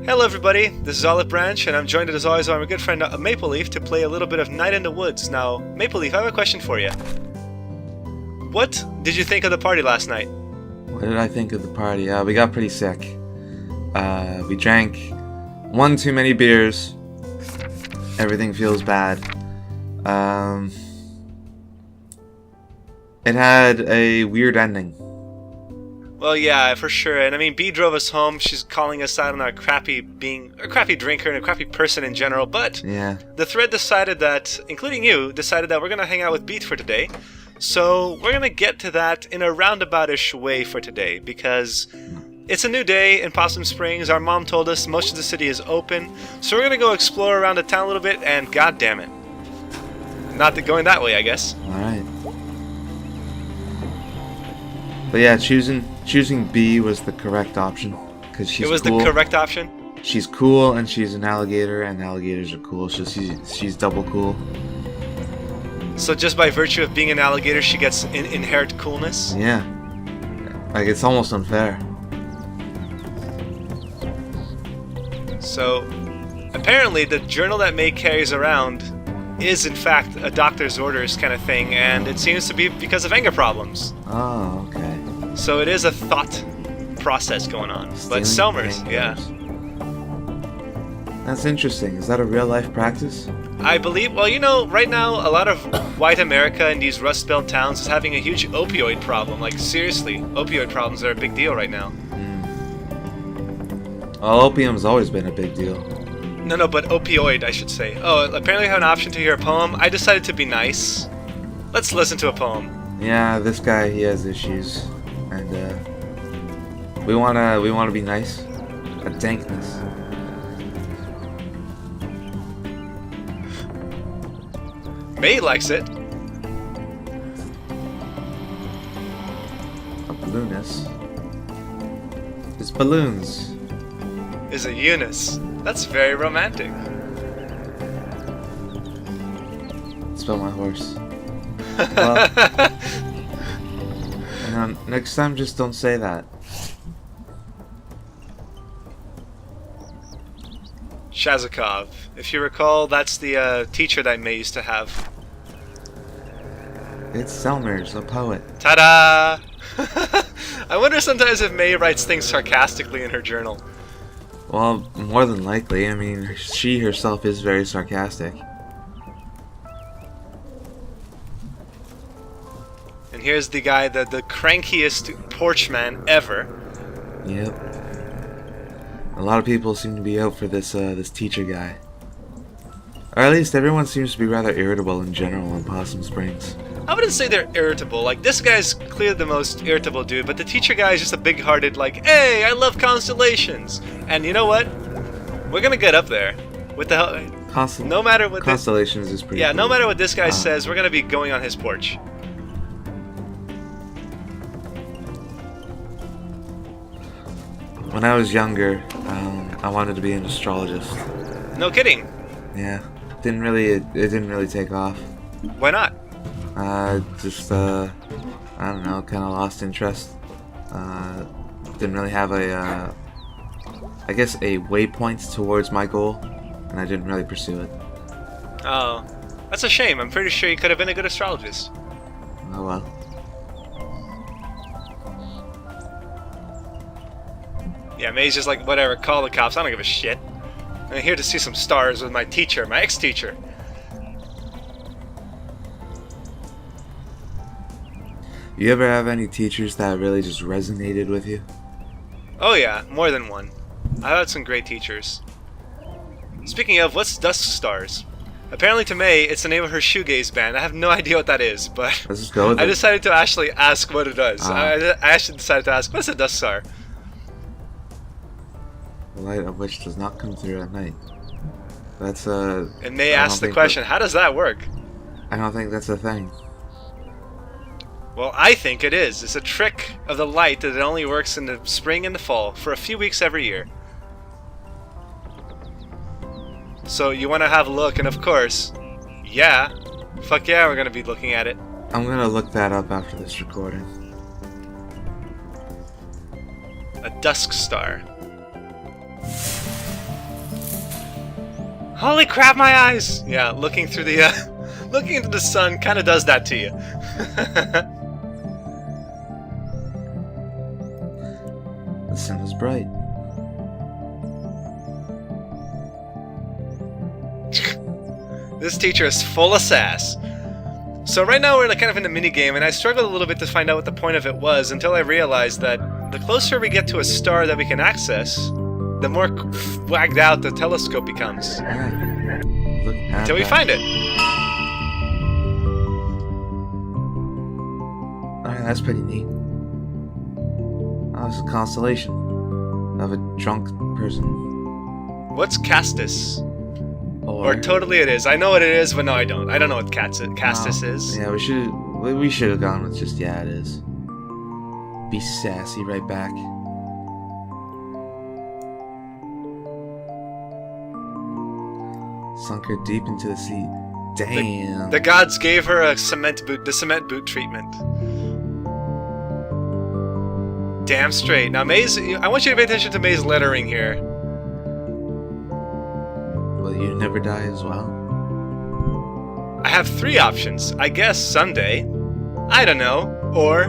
Hello everybody, this is Olive Branch, and I'm joined as always by my good friend Maple Leaf to play a little bit of Night in the Woods. Now, Maple Leaf, I have a question for you. What did you think of the party last night? What did I think of the party? We got pretty sick. We drank one too many beers. Everything feels bad. It had a weird ending. Well, yeah, for sure. And I mean, B drove us home. She's calling us out on our crappy drinker and a crappy person in general. But Yeah. the thread decided that, including you, decided that we're going to hang out with Beat for today. So we're going to get to that in a roundabout-ish way for today, because it's a new day in Possum Springs. Our mom told us most of the city is open. So we're going to go explore around the town a little bit, and god damn it. Not going that way, I guess. Alright. But yeah, choosing B was the correct option. Because she's It was cool. the correct option? She's cool, and she's an alligator, and alligators are cool, so she's double cool. So just by virtue of being an alligator, she gets inherent coolness? Yeah. Like, it's almost unfair. So, apparently the journal that May carries around is in fact a doctor's orders kind of thing, and it seems to be because of anger problems. Oh, okay. So it is a thought process going on. But Stealing Selmer's, yeah. painkillers. That's interesting. Is that a real life practice? I believe, well, you know, right now a lot of white America in these Rust Belt towns is having a huge opioid problem. Like, seriously, opioid problems are a big deal right now. Well, opium's always been a big deal. No, but opioid, I should say. Oh, apparently I have an option to hear a poem. I decided to be nice. Let's listen to a poem. Yeah, this guy, he has issues, and we wanna be nice. A dankness. May likes it. A balloonist. It's balloons. Is a Eunice. That's very romantic. Spell my horse. Well, next time, just don't say that. Chazokov. If you recall, that's the teacher that May used to have. It's Selmer's, a poet. Ta-da! I wonder sometimes if May writes things sarcastically in her journal. Well, more than likely. I mean, she herself is very sarcastic. And here's the guy, the crankiest porchman ever. Yep. A lot of people seem to be out for this this teacher guy. Or at least everyone seems to be rather irritable in general in Possum Springs. I wouldn't say they're irritable. Like, this guy's clearly the most irritable dude, but the teacher guy is just a big-hearted, like, hey, I love constellations. And you know what? We're gonna get up there. With the hell, no matter what Constellations is pretty. yeah, cool. no matter what this guy says, we're gonna be going on his porch. When I was younger, I wanted to be an astrologist. No kidding. Yeah, it didn't really take off. Why not? Just I don't know, kind of lost interest. Didn't really have a I guess a waypoint towards my goal, and I didn't really pursue it. Oh, that's a shame. I'm pretty sure you could have been a good astrologist. Oh well. Yeah, May's just like, whatever, call the cops, I don't give a shit. I'm here to see some stars with my teacher, my ex-teacher. You ever have any teachers that really just resonated with you? Oh yeah, more than one. I've had some great teachers. Speaking of, what's Dusk Stars? Apparently to May, it's the name of her shoegaze band. I have no idea what that is, but Let's just go with I it. decided to actually ask what it does. I actually decided to ask, what's a Dusk Star? The light of which does not come through at night. That's a. And May asked the question, how does that work? I don't think that's a thing. Well, I think it is. It's a trick of the light that it only works in the spring and the fall, for a few weeks every year. So you want to have a look, and of course, yeah, fuck yeah, we're going to be looking at it. I'm gonna look that up after this recording. A dusk star. Holy crap, my eyes! Yeah, looking through the, looking into the sun kind of does that to you. The sun is bright. This teacher is full of sass. So right now we're like kind of in a mini game, and I struggled a little bit to find out what the point of it was until I realized that the closer we get to a star that we can access, the more wagged out the telescope becomes. Alright. Look at Until we that. find it. Alright, that's pretty neat. Oh, it's a constellation of a drunk person. What's Castus? Or totally it is. I know what it is, but no, I don't. I don't know what Castus is. Yeah, we should have gone with just yeah, it is. Be sassy right back. Sunk her deep into the sea. Damn. The gods gave her a cement boot, the cement boot treatment. Damn straight. Now, May's. I want you to pay attention to May's lettering here. Will you never die as well? I have 3 options. I guess someday. I don't know. Or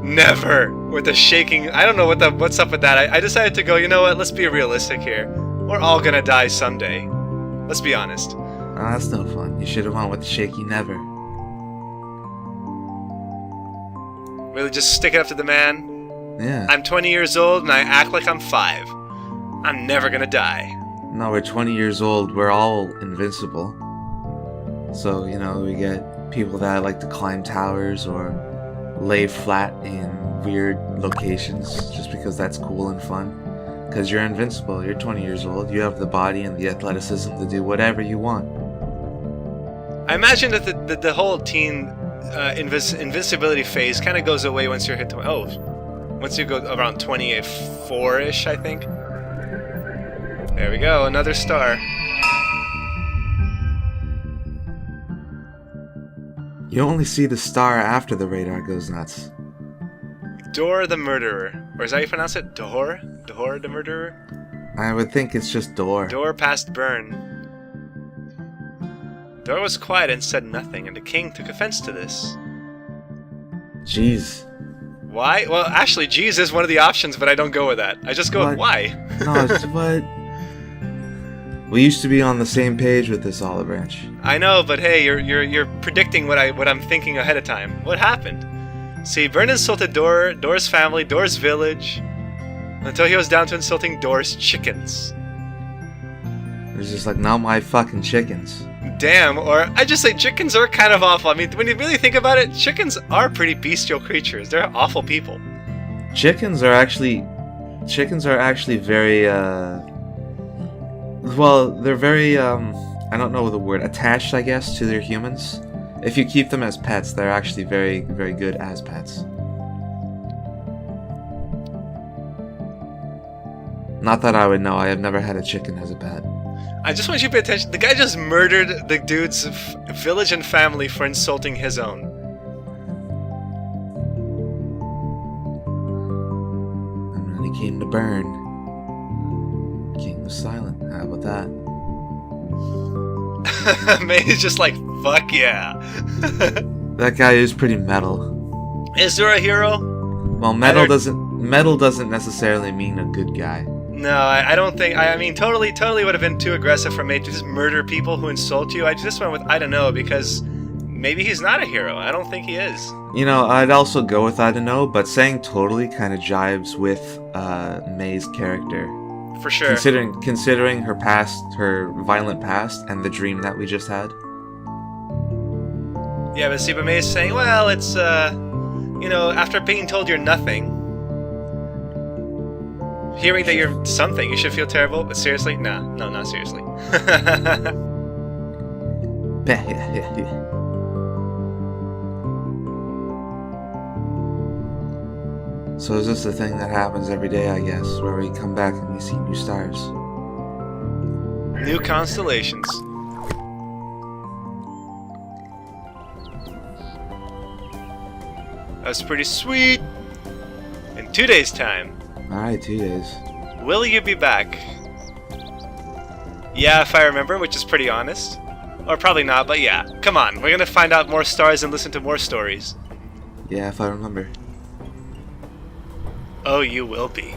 never. With a shaking. I don't know what's up with that. I decided to go. You know what? Let's be realistic here. We're all gonna die someday. Let's be honest. Oh, that's no fun. You should have went with the shaky never. Really, just stick it up to the man. Yeah. I'm 20 years old and I act like I'm 5. I'm never gonna die. No, we're 20 years old. We're all invincible. So, you know, we get people that like to climb towers or lay flat in weird locations just because that's cool and fun. Because you're invincible. You're 20 years old. You have the body and the athleticism to do whatever you want. I imagine that the whole teen invincibility phase kind of goes away once you're hit. Once you go around 24-ish, I think. There we go, another star. You only see the star after the radar goes nuts. Dor the Murderer. Or is that how you pronounce it? Dor? Dor the Murderer? I would think it's just Door. Dor passed Burn. Dor was quiet and said nothing, and the king took offense to this. Jeez. Why? Well, actually, G's is one of the options, but I don't go with that. I just go with why. No, it's what? We used to be on the same page with this olive branch. I know, but hey, you're predicting what I'm thinking ahead of time. What happened? See, Burn insulted Dor's family, Dor's village, until he was down to insulting Dor's chickens. It's just like, not my fucking chickens. Damn, or I just say chickens are kind of awful. I mean, when you really think about it, chickens are pretty bestial creatures. They're awful people. Chickens are actually very, well, they're very, I don't know the word, attached, I guess, to their humans. If you keep them as pets, they're actually very, very good as pets. Not that I would know, I have never had a chicken as a pet. I just want you to pay attention. The guy just murdered the dude's village and family for insulting his own. And when he came to burn, the king was silent. How about that? May's just like, fuck yeah. That guy is pretty metal. Is there a hero? Well, metal doesn't necessarily mean a good guy. No, I don't think. I mean, totally would have been too aggressive for me to just murder people who insult you. I just went with I don't know because maybe he's not a hero. I don't think he is. You know, I'd also go with I don't know, but saying totally kind of jives with May's character. For sure. Considering her past, her violent past, and the dream that we just had. Yeah, but May's saying, well, it's you know, after being told you're nothing. Hearing that you're something, you should feel terrible, but seriously? Nah, no, not seriously. So is this the thing that happens every day, I guess, where we come back and we see new stars? New constellations. That's pretty sweet. In 2 days' time. Alright, 2 days. Will you be back? Yeah, if I remember, which is pretty honest. Or probably not, but yeah. Come on, we're gonna find out more stars and listen to more stories. Yeah, if I remember. Oh, you will be.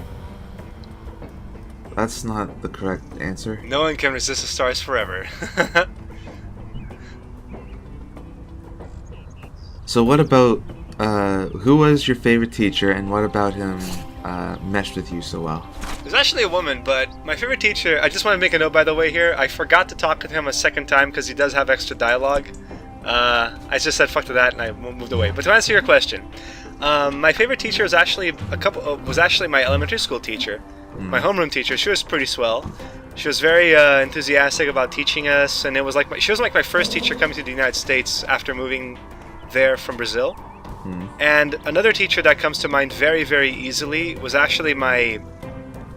That's not the correct answer. No one can resist the stars forever. So what about, who was your favorite teacher, and what about him meshed with you so well? There's actually a woman, but my favorite teacher, I just want to make a note by the way here, I forgot to talk to him a second time because he does have extra dialogue. I just said fuck to that and I moved away. But to answer your question, my favorite teacher was actually my elementary school teacher, my homeroom teacher. She was pretty swell. She was very enthusiastic about teaching us, and it was like she was like my first teacher coming to the United States after moving there from Brazil. And another teacher that comes to mind very, very easily was actually my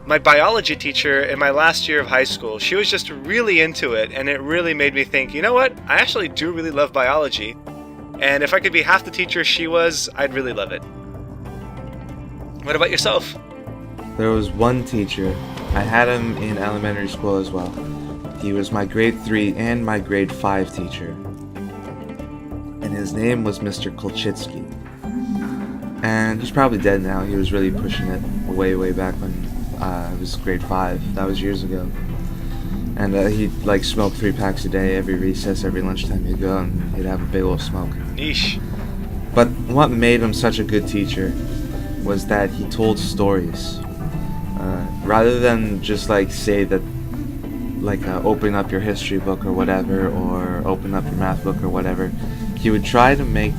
biology teacher in my last year of high school. She was just really into it, and it really made me think, you know what? I actually do really love biology, and if I could be half the teacher she was, I'd really love it. What about yourself? There was one teacher. I had him in elementary school as well. He was my grade 3 and my grade 5 teacher. And his name was Mr. Kolchitsky. And he's probably dead now. He was really pushing it way back when I was grade 5. That was years ago. And he'd like smoke 3 packs a day every recess, every lunchtime he'd go, and he'd have a big old smoke. Niche. But what made him such a good teacher was that he told stories. Rather than just like say that, like open up your history book or whatever, or open up your math book or whatever, he would try to make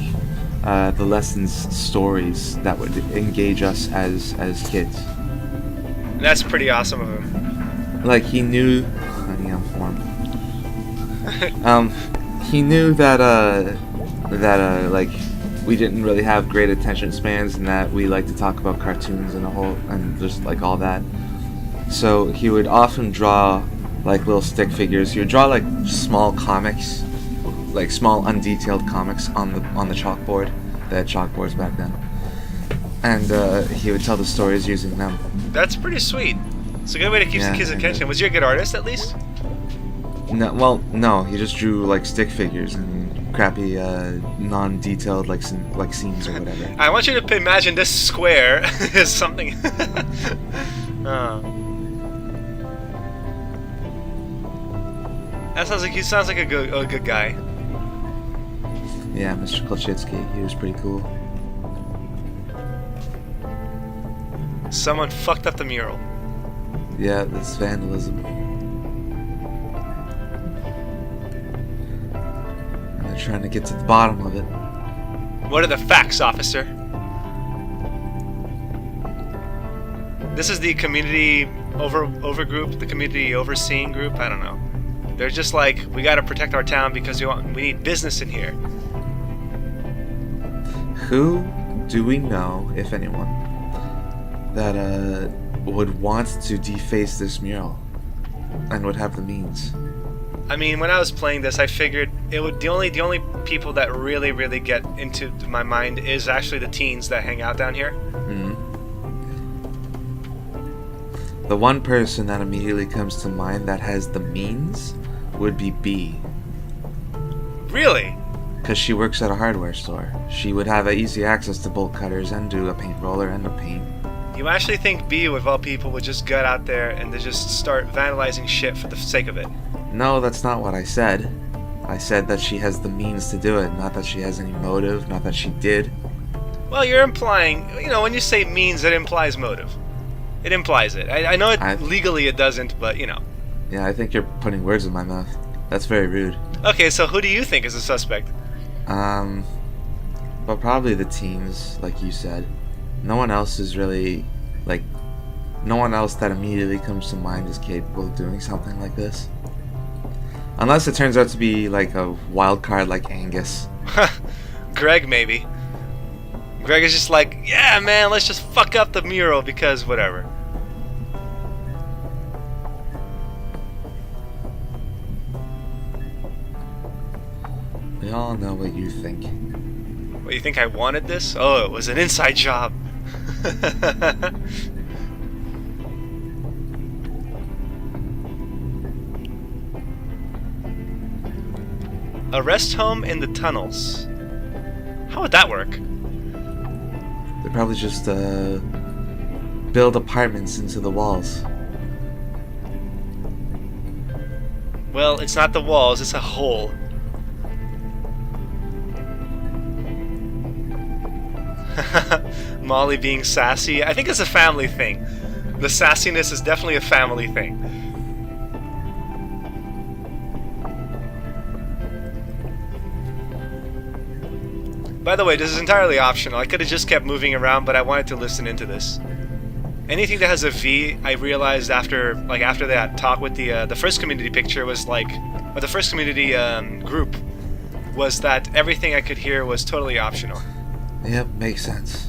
the lessons stories that would engage us as kids. That's pretty awesome of him. Like he knew, he knew that like we didn't really have great attention spans, and that we like to talk about cartoons and just like all that. So he would often draw like little stick figures. He would draw like small comics, like small undetailed comics on the chalkboard. They had chalkboards back then, and he would tell the stories using them. That's pretty sweet. It's a good way to keep the kids' attention. Was he a good artist at least? No, he just drew like stick figures and crappy non-detailed like scenes or whatever. I want you to imagine this square is something. That sounds like a good guy. Yeah, Mr. Kolchitsky, he was pretty cool. Someone fucked up the mural. Yeah, that's vandalism. And they're trying to get to the bottom of it. What are the facts, officer? This is the community over group, the community overseeing group. I don't know. They're just like, we gotta protect our town because we need business in here. Who do we know, if anyone, that would want to deface this mural and would have the means? I mean, when I was playing this, I figured it would the only people that really get into my mind is actually the teens that hang out down here. Mm-hmm. The one person that immediately comes to mind that has the means would be B. Really? Because she works at a hardware store. She would have easy access to bolt cutters and do a paint roller and a paint. You actually think B, of all people, would just get out there and they just start vandalizing shit for the sake of it? No, that's not what I said. I said that she has the means to do it, not that she has any motive, not that she did. Well, you're implying, when you say means, it implies motive. It implies it. I know legally it doesn't, but Yeah, I think you're putting words in my mouth. That's very rude. Okay, so who do you think is a suspect? But probably the teens, like you said. No one else is really, no one else that immediately comes to mind is capable of doing something like this. Unless it turns out to be like a wild card like Angus. Greg, maybe. Greg is just like, yeah, man, let's just fuck up the mural because whatever. We all know what you think. What, you think I wanted this? Oh, it was an inside job. A rest home in the tunnels. How would that work? They probably just build apartments into the walls. Well, it's not the walls, it's a hole. Molly being sassy. I think it's a family thing. The sassiness is definitely a family thing. By the way, this is entirely optional. I could have just kept moving around, but I wanted to listen into this. Anything that has a V, I realized after that talk with the first community picture was like, or the first community group, was that everything I could hear was totally optional. Yep, makes sense.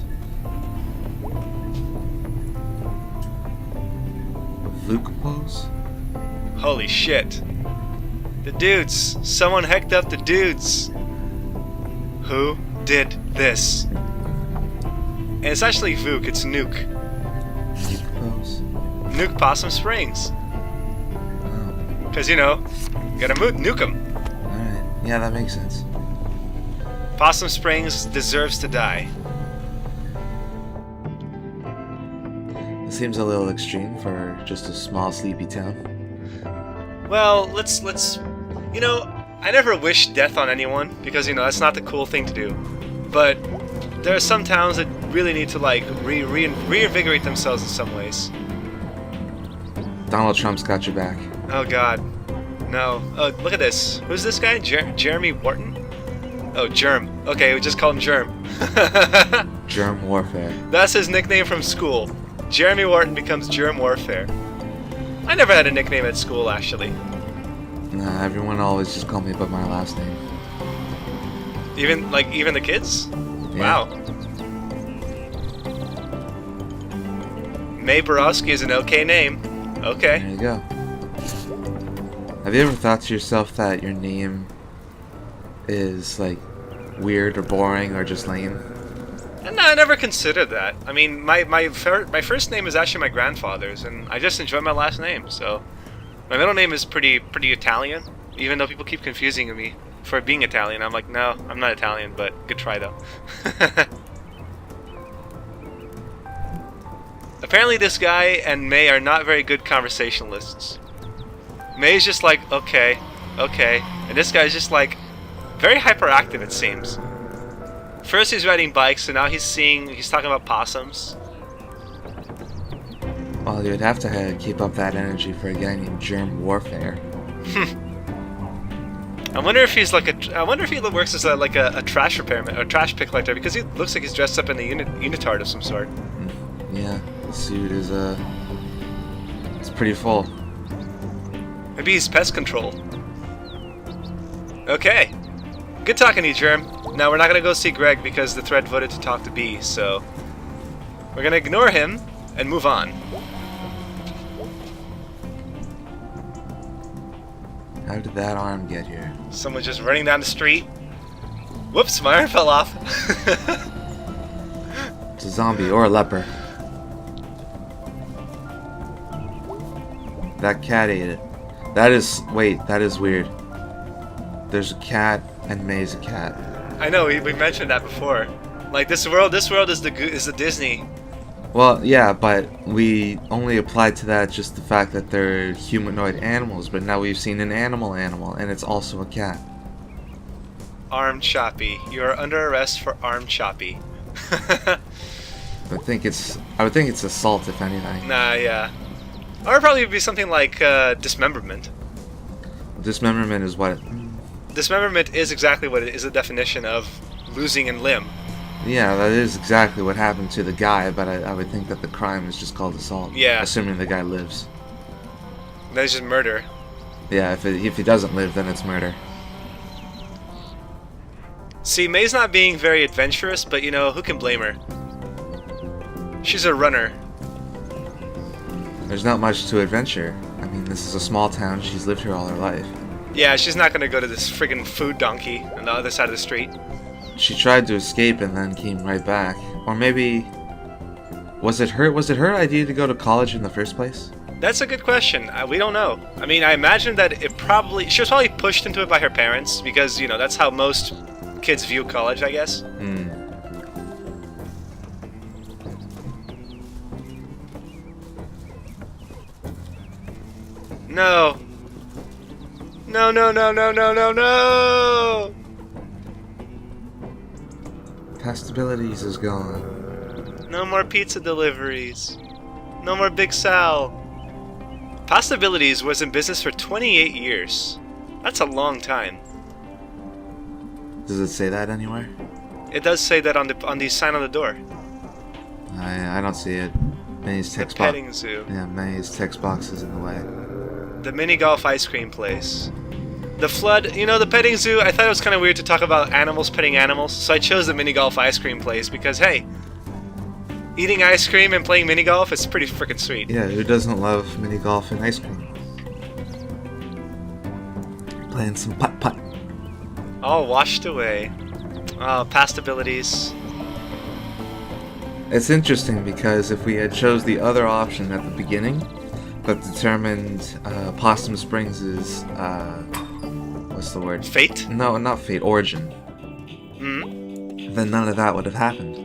Luke pose? Holy shit. The dudes. Someone hecked up the dudes. Who did this? And it's actually Vuk, it's Nuke. Nuke pose? Nuke Possum Springs. Oh. Because, you know, you gotta nuke them. Alright, yeah, that makes sense. Possum Springs deserves to die. It seems a little extreme for just a small, sleepy town. Well, let's you know, I never wish death on anyone because, you know, that's not the cool thing to do. But there are some towns that really need to like reinvigorate themselves in some ways. Donald Trump's got your back. Oh God, no! Oh, look at this. Who's this guy? Jeremy Wharton? Oh, Germ. Okay, we just call him Germ. Germ Warfare. That's his nickname from school. Jeremy Wharton becomes Germ Warfare. I never had a nickname at school, actually. Nah, everyone always just called me by my last name. Even the kids? Yeah. Wow. May Borowski is an okay name. Okay. There you go. Have you ever thought to yourself that your name is like weird or boring or just lame? No, I never considered that. I mean, my first name is actually my grandfather's, and I just enjoy my last name. So, my middle name is pretty Italian. Even though people keep confusing me for being Italian, I'm like, no, I'm not Italian, but good try though. Apparently, this guy and May are not very good conversationalists. May's just like, okay, and this guy's just like very hyperactive, it seems. First he's riding bikes, so now he's talking about possums. Well, you'd have to keep up that energy for a guy named Germ Warfare. I wonder if he works as a trash repairman or trash pick collector, because he looks like he's dressed up in a unitard of some sort. Yeah, the suit is it's pretty full. Maybe he's pest control. Okay. Good talking to you, Germ. Now, we're not going to go see Greg because the thread voted to talk to B, so we're going to ignore him and move on. How did that arm get here? Someone just running down the street. Whoops, my arm fell off. It's a zombie or a leper. That cat ate it. That is weird. There's a cat and May's a cat. I know, we mentioned that before. Like, this world is the Disney. Well, yeah, but we only applied to that just the fact that they're humanoid animals, but now we've seen an animal, and it's also a cat. Armed choppy. You are under arrest for armed choppy. I would think it's assault, if anything. Nah, yeah. Or probably be something like dismemberment. Dismemberment is what? Dismemberment is exactly what it is, the definition of losing a limb. Yeah, that is exactly what happened to the guy, but I would think that the crime is just called assault. Yeah. Assuming the guy lives. That's just murder. Yeah, if he doesn't live, then it's murder. See, May's not being very adventurous, but you know, who can blame her? She's a runner. There's not much to adventure. I mean, this is a small town. She's lived here all her life. Yeah, she's not gonna go to this friggin' food donkey on the other side of the street. She tried to escape and then came right back. Or maybe... Was it her idea to go to college in the first place? That's a good question. We don't know. I mean, I imagine that she was probably pushed into it by her parents because, you know, that's how most kids view college, I guess. No. No, no, no, no, no, no, no! Pastabilities is gone. No more pizza deliveries. No more Big Sal. Pastabilities was in business for 28 years. That's a long time. Does it say that anywhere? It does say that on the sign on the door. I don't see it. May's The text box. petting zoo. Yeah, May's text box is in the way. The mini golf ice cream place. The flood, you know, the petting zoo, I thought it was kind of weird to talk about animals petting animals, so I chose the mini golf ice cream place because, hey, eating ice cream and playing mini golf is pretty freaking sweet. Yeah, who doesn't love mini golf and ice cream? Playing some putt-putt. All washed away. Oh, past abilities. It's interesting because if we had chose the other option at the beginning that determined Possum Springs' what's the word? Fate? No, not fate, origin. Then none of that would have happened.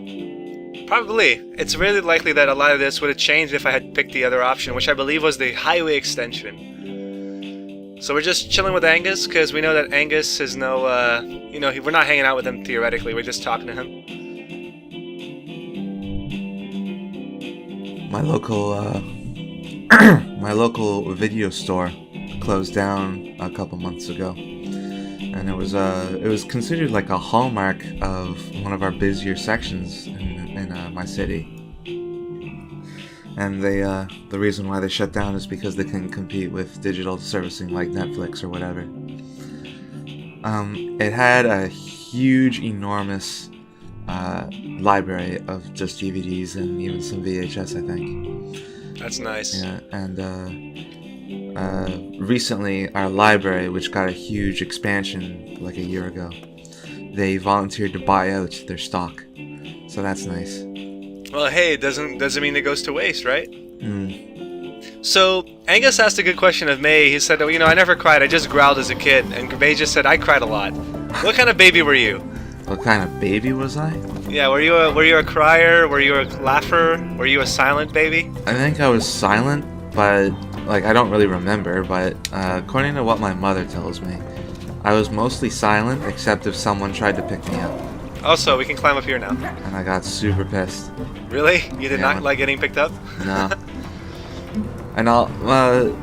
Probably. It's really likely that a lot of this would have changed if I had picked the other option, which I believe was the highway extension. So we're just chilling with Angus, because we know that Angus is no, you know, we're not hanging out with him theoretically, we're just talking to him. My local, my local video store closed down a couple months ago. And it was considered like a hallmark of one of our busier sections in my city. And the reason why they shut down is because they couldn't compete with digital servicing like Netflix or whatever. It had a huge, enormous library of just DVDs and even some VHS, I think. That's nice. Yeah, and recently our library, which got a huge expansion like a year ago, they volunteered to buy out their stock, so that's nice. Well, hey, it doesn't mean it goes to waste, right? So Angus asked a good question of May. He said, oh, you know, I never cried, I just growled as a kid, and May just said, I cried a lot. What kind of baby were you? What kind of baby was I? Yeah, were you a crier? Were you a laugher? Were you a silent baby? I think I was silent, but like I don't really remember, but according to what my mother tells me, I was mostly silent except if someone tried to pick me up. Also, we can climb up here now. And I got super pissed. Really? You did Yeah. not like getting picked up? No. And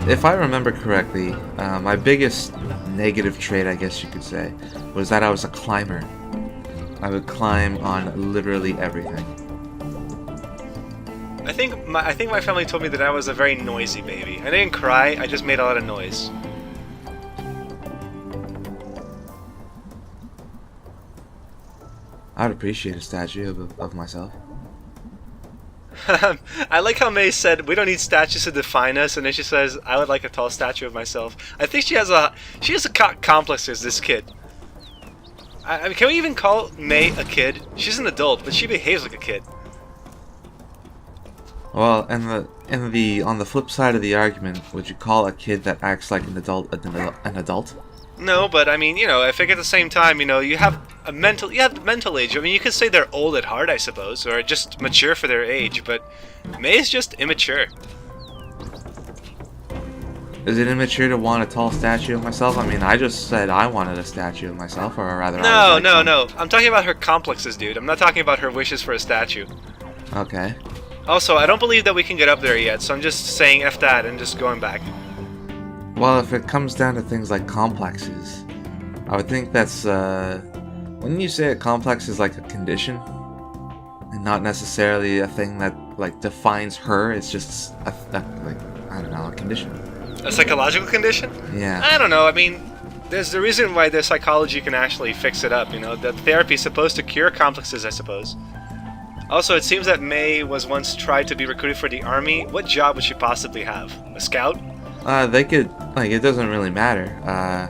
if I remember correctly, my biggest negative trait, I guess you could say, was that I was a climber. I would climb on literally everything. I think my family told me that I was a very noisy baby. I didn't cry, I just made a lot of noise. I'd appreciate a statue of myself. I like how May said we don't need statues to define us, and then she says I would like a tall statue of myself. I think she has a complexes, this kid. I mean, can we even call May a kid? She's an adult, but she behaves like a kid. Well, on the flip side of the argument, would you call a kid that acts like an adult an adult? No, but I mean, you know, I think at the same time, you know, you have the mental age. I mean, you could say they're old at heart, I suppose, or just mature for their age, but May is just immature. Is it immature to want a tall statue of myself? I mean, I just said I wanted a statue of myself, or rather... No. I'm talking about her complexes, dude. I'm not talking about her wishes for a statue. Okay. Also, I don't believe that we can get up there yet, so I'm just saying F that and just going back. Well, if it comes down to things like complexes, I would think that's, wouldn't you say a complex is like a condition? And not necessarily a thing that, like, defines her, it's just, I don't know, a condition. A psychological condition? Yeah. I don't know, I mean, there's the reason why the psychology can actually fix it up, you know? The therapy is supposed to cure complexes, I suppose. Also, it seems that May was once tried to be recruited for the army. What job would she possibly have? A scout? They could, like, it doesn't really matter.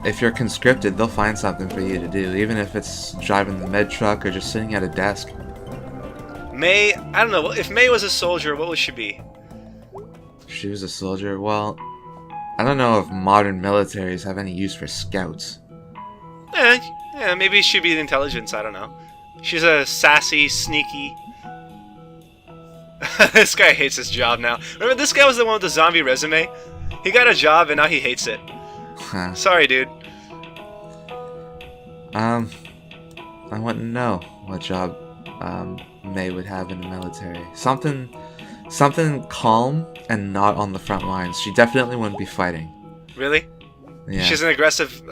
If you're conscripted, they'll find something for you to do, even if it's driving the med truck or just sitting at a desk. May, I don't know, if May was a soldier, what would she be? She was a soldier. Well, I don't know if modern militaries have any use for scouts. Yeah, maybe she'd be the intelligence, I don't know. She's a sassy, sneaky... This guy hates his job now. Remember, this guy was the one with the zombie resume? He got a job and now he hates it. Sorry, dude. I wouldn't know what job May would have in the military. Something calm and not on the front lines. She definitely wouldn't be fighting. Really? Yeah. She's an aggressive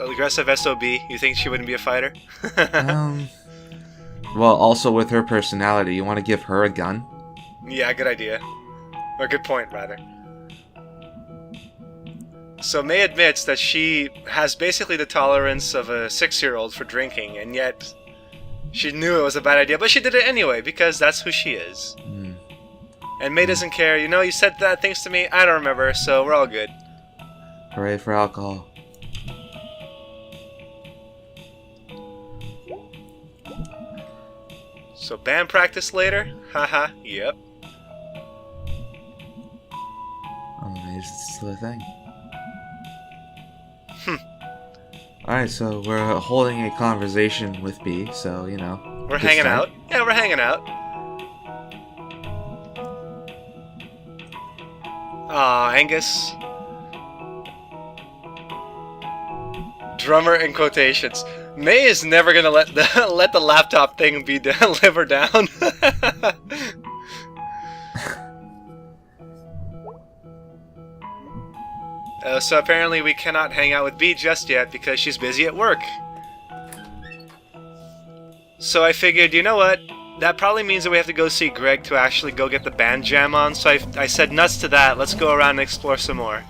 SOB. You think she wouldn't be a fighter? Well, also with her personality, you want to give her a gun? Yeah, good idea. Or good point, rather. So May admits that she has basically the tolerance of a 6-year-old for drinking, and yet she knew it was a bad idea, but she did it anyway, because that's who she is. And May doesn't care. You know, you said that things to me, I don't remember, so we're all good. Hooray for alcohol. So band practice later? Haha, yep. I'm amazed it's still a thing. Alright, so we're holding a conversation with B, so, you know. We're hanging out. Yeah, we're hanging out. Aw, Angus. Drummer in quotations. May is never gonna let the laptop thing be delivered down. So apparently we cannot hang out with B just yet because she's busy at work. So I figured, you know what? That probably means that we have to go see Greg to actually go get the band jam on. So I said nuts to that. Let's go around and explore some more.